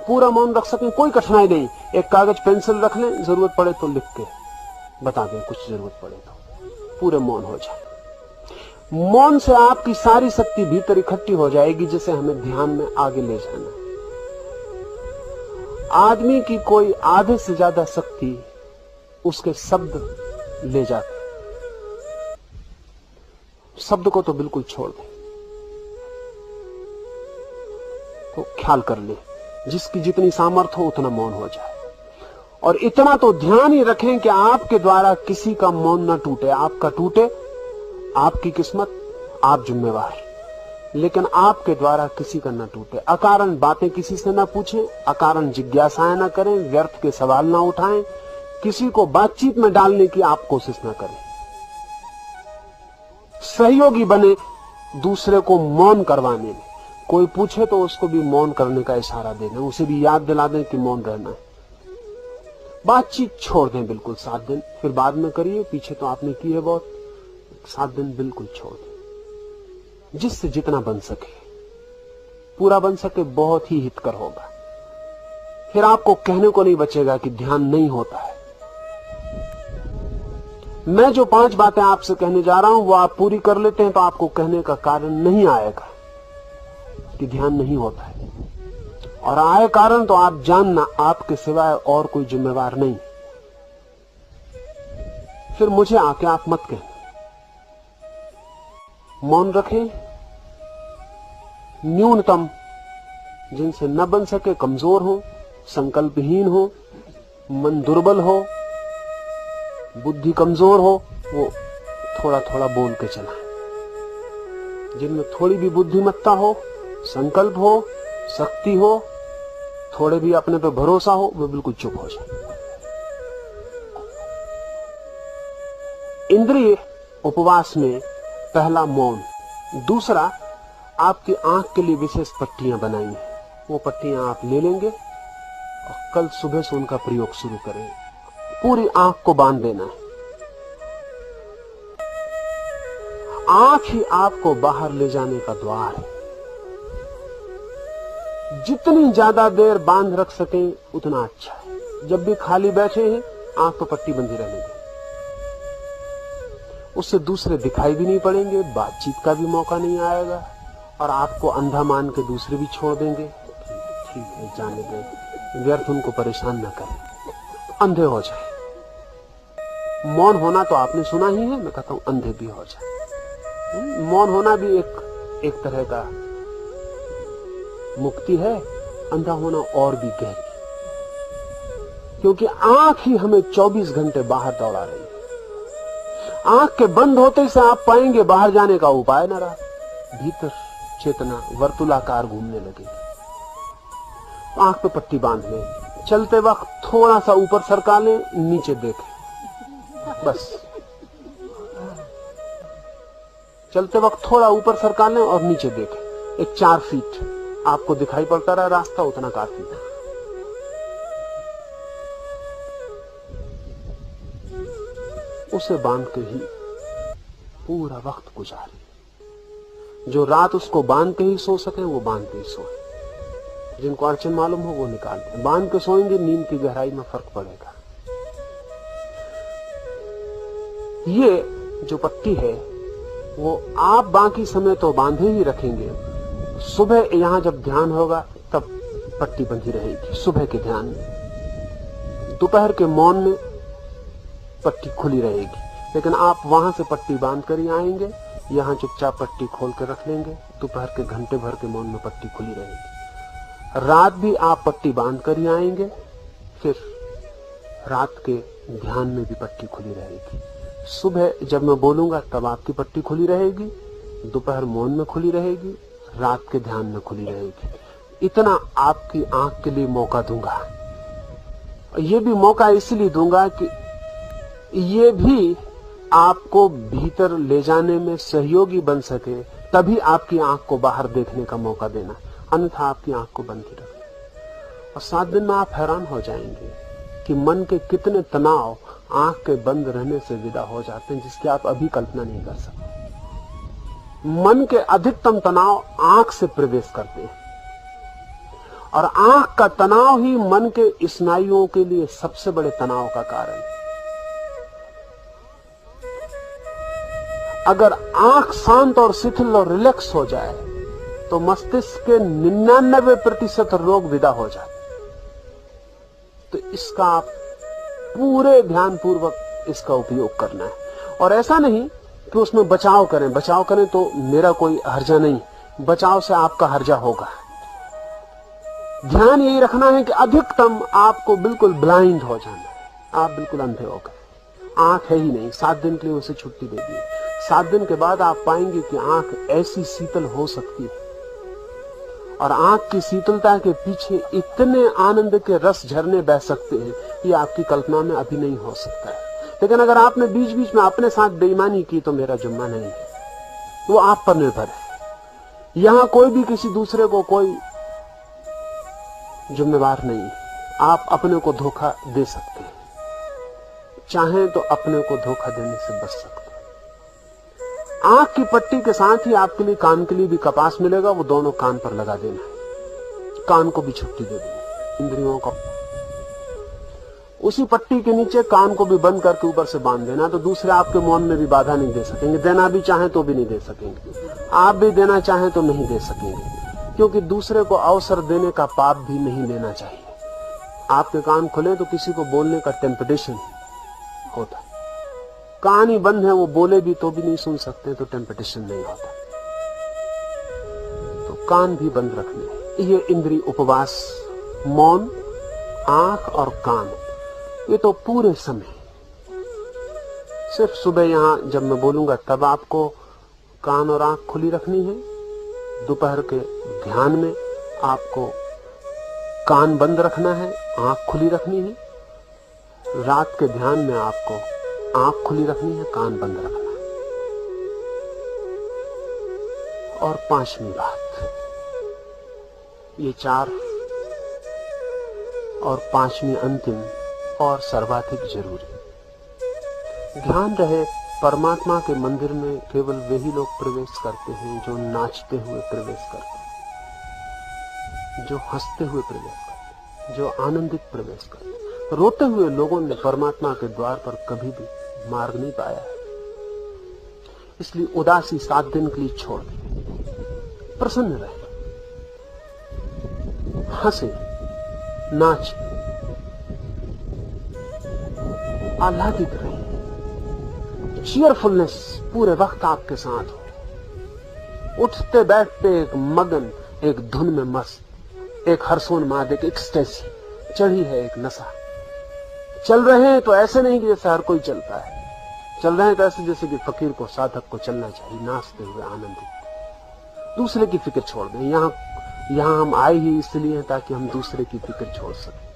पूरा मौन रख सकें, कोई कठिनाई नहीं। एक कागज पेंसिल रख लें, जरूरत पड़े तो लिख के बता दें, कुछ जरूरत पड़े तो पूरे मौन हो जाए। मौन से आपकी सारी शक्ति भीतर इकट्ठी हो जाएगी, जिसे हमें ध्यान में आगे ले जाना है। आदमी की कोई आधे से ज्यादा शक्ति उसके शब्द ले जाते। शब्द को तो बिल्कुल छोड़ दें, तो ख्याल कर ले, जिसकी जितनी सामर्थ्य हो उतना मौन हो जाए। और इतना तो ध्यान ही रखें कि आपके द्वारा किसी का मौन न टूटे। आपका टूटे आपकी किस्मत, आप जिम्मेवार, लेकिन आपके द्वारा किसी का न टूटे। अकारण बातें किसी से न पूछें, अकारण जिज्ञासाएं न करें, व्यर्थ के सवाल न उठाएं, किसी को बातचीत में डालने की आप कोशिश न करें। सहयोगी बने दूसरे को मौन करवाने में। कोई पूछे तो उसको भी मौन करने का इशारा देना, उसे भी याद दिला दें कि मौन रहना है। बातचीत छोड़ दें बिल्कुल 7 दिन, फिर बाद में करिए, पीछे तो आपने की है बहुत। 7 दिन बिल्कुल छोड़ दें, जिससे जितना बन सके, पूरा बन सके, बहुत ही हितकर होगा। फिर आपको कहने को नहीं बचेगा कि ध्यान नहीं होता है। मैं जो 5 बातें आपसे कहने जा रहा हूं वो आप पूरी कर लेते हैं तो आपको कहने का कारण नहीं आएगा कि ध्यान नहीं होता है, और आए कारण तो आप जानना आपके सिवाय और कोई जिम्मेवार नहीं। फिर मुझे आके आप मत कहना। मौन रखें। न्यूनतम जिनसे न बन सके, कमजोर हो, संकल्पहीन हो, मन दुर्बल हो, बुद्धि कमजोर हो, वो थोड़ा थोड़ा बोल के चलाएं। जिनमें थोड़ी भी बुद्धिमत्ता हो, संकल्प हो, शक्ति हो, थोड़े भी अपने पे भरोसा हो, वो बिल्कुल चुप हो जाए। इंद्रिय उपवास में पहला मौन। दूसरा, आपकी आंख के लिए विशेष पट्टियां बनाई हैं, वो पट्टियां आप ले लेंगे और कल सुबह से उनका प्रयोग शुरू करें। पूरी आंख को बांध देना है। आंख ही आपको बाहर ले जाने का द्वार है। जितनी ज्यादा देर बांध रख सकें उतना अच्छा है। जब भी खाली बैठे हैं, आंख तो पट्टी बंधी रहने दें। उससे दूसरे दिखाई भी नहीं पड़ेंगे, बातचीत का भी मौका नहीं आएगा, और आपको अंधा मान के दूसरे भी छोड़ देंगे। ठीक है, जाने दें, व्यर्थ उनको परेशान न करें, अंधे हो जाए। मौन होना तो आपने सुना ही है, मैं कहता हूं अंधे भी हो जाए। मौन होना भी एक तरह का मुक्ति है, अंधा होना और भी गहरी, क्योंकि आंख ही हमें 24 घंटे बाहर दौड़ा रही है। आंख के बंद होते से आप पाएंगे बाहर जाने का उपाय न रहा, भीतर चेतना वर्तुलाकार घूमने लगेगी। आंख पे पट्टी बांध लें, चलते वक्त थोड़ा सा ऊपर सरका लें, नीचे देखें, बस चलते वक्त थोड़ा ऊपर सरका लें और नीचे देखें। एक 4 फीट आपको दिखाई पड़ता रहा रास्ता, उतना काफी था। उसे बांध के ही पूरा वक्त गुजारे। जो रात उसको बांध के ही सो सके वो बांध के ही सोए। जिनको अड़चन मालूम हो वो निकाल दें। बांध के सोएंगे, नींद की गहराई में फर्क पड़ेगा। ये जो पट्टी है वो आप बाकी समय तो बांधे ही रखेंगे, सुबह यहां जब ध्यान होगा तब पट्टी बंधी रहेगी। सुबह के ध्यान में, दोपहर के मौन में पट्टी खुली रहेगी, लेकिन आप वहां से पट्टी बांध कर ही आएंगे, यहां चुपचाप पट्टी खोल कर रख लेंगे। दोपहर के घंटे भर के मौन में पट्टी खुली रहेगी। रात भी आप पट्टी बांध कर ही आएंगे, फिर रात के ध्यान में भी पट्टी खुली रहेगी। सुबह जब मैं बोलूंगा तब आपकी पट्टी खुली रहेगी, दोपहर मौन में खुली रहेगी, रात के ध्यान में खुली रहेगी। इतना आपकी आंख के लिए मौका दूंगा। ये भी मौका इसलिए दूंगा कि ये भी आपको भीतर ले जाने में सहयोगी बन सके, तभी आपकी आंख को बाहर देखने का मौका देना, अन्यथा आपकी आंख को बंद ही रखना। और 7 दिन में आप हैरान हो जाएंगे कि मन के कितने तनाव आंख के बंद रहने से विदा हो जाते हैं, जिसकी आप अभी कल्पना नहीं कर सकते। मन के अधिकतम तनाव आंख से प्रवेश करते हैं, और आंख का तनाव ही मन के स्नायुओं के लिए सबसे बड़े तनाव का कारण है। अगर आंख शांत और शिथिल और रिलैक्स हो जाए तो मस्तिष्क के 99% रोग विदा हो जाते। तो इसका आप पूरे ध्यान पूर्वक इसका उपयोग करना है। और ऐसा नहीं कि उसमें बचाव करें तो मेरा कोई हर्जा नहीं, बचाव से आपका हर्जा होगा। ध्यान यही रखना है कि अधिकतम आपको बिल्कुल ब्लाइंड हो जाना है, आप बिल्कुल अंधे हो गए, आंख है ही नहीं। 7 दिन के लिए उसे छुट्टी दे दी। 7 दिन के बाद आप पाएंगे कि आंख ऐसी शीतल हो सकती है, और आंख की शीतलता के पीछे इतने आनंद के रस झरने बह सकते हैं, ये आपकी कल्पना में अभी नहीं हो सकता है। लेकिन अगर आपने बीच बीच में अपने साथ बेईमानी की तो मेरा जुम्मा नहीं है, वो आप पर निर्भर है। यहां कोई भी किसी दूसरे को कोई जिम्मेवार नहीं है। आप अपने को धोखा दे सकते हैं, चाहें तो अपने को धोखा देने से बच सकते हैं। आंख की पट्टी के साथ ही आपके लिए कान के लिए भी कपास मिलेगा, वो दोनों कान पर लगा देना है। कान को भी छुट्टी दे देनी, इंद्रियों को उसी पट्टी के नीचे कान को भी बंद करके ऊपर से बांध देना, तो दूसरे आपके मौन में भी बाधा नहीं दे सकेंगे। देना भी चाहें तो भी नहीं दे सकेंगे, आप भी देना चाहें तो नहीं दे सकेंगे, क्योंकि दूसरे को अवसर देने का पाप भी नहीं लेना चाहिए। आपके कान खुले तो किसी को बोलने का टेम्पटेशन होता है, कान ही बंद है, वो बोले भी तो भी नहीं सुन सकते, तो टेम्पटेशन नहीं होता। तो कान भी बंद रखने, ये इंद्रिय उपवास, मौन, आंख और कान, ये तो पूरे समय, सिर्फ सुबह यहां जब मैं बोलूंगा तब आपको कान और आंख खुली रखनी है। दोपहर के ध्यान में आपको कान बंद रखना है, आंख खुली रखनी है। रात के ध्यान में आपको आंख खुली रखनी है, कान बंद रखना है। और 5वीं बात, ये 4 और 5वीं अंतिम और सर्वाधिक जरूरी, ध्यान रहे परमात्मा के मंदिर में केवल वही लोग प्रवेश करते हैं जो नाचते हुए प्रवेश करते हैं, जो हंसते हुए प्रवेश करते हैं, जो आनंदित प्रवेश करते हैं। रोते हुए लोगों ने परमात्मा के द्वार पर कभी भी मार्ग नहीं पाया है। इसलिए उदासी 7 दिन के लिए छोड़ दें, प्रसन्न रहे, हंसे, नाचे, आह्लादित रहे, चीयरफुलनेस पूरे वक्त आपके साथ हो। उठते बैठते एक मगन, एक धुन में मस्त, एक हर्षोन्माद, एक एक्सटेसी चढ़ी है, एक नशा। चल रहे हैं तो ऐसे नहीं कि जैसे हर कोई चलता है, चल रहे हैं तो ऐसे जैसे कि फकीर को, साधक को चलना चाहिए, नाचते हुए आनंदित। दूसरे की फिक्र छोड़ दें। यहां हम आए ही इसलिए हैं ताकि हम दूसरे की फिक्र छोड़ सकें।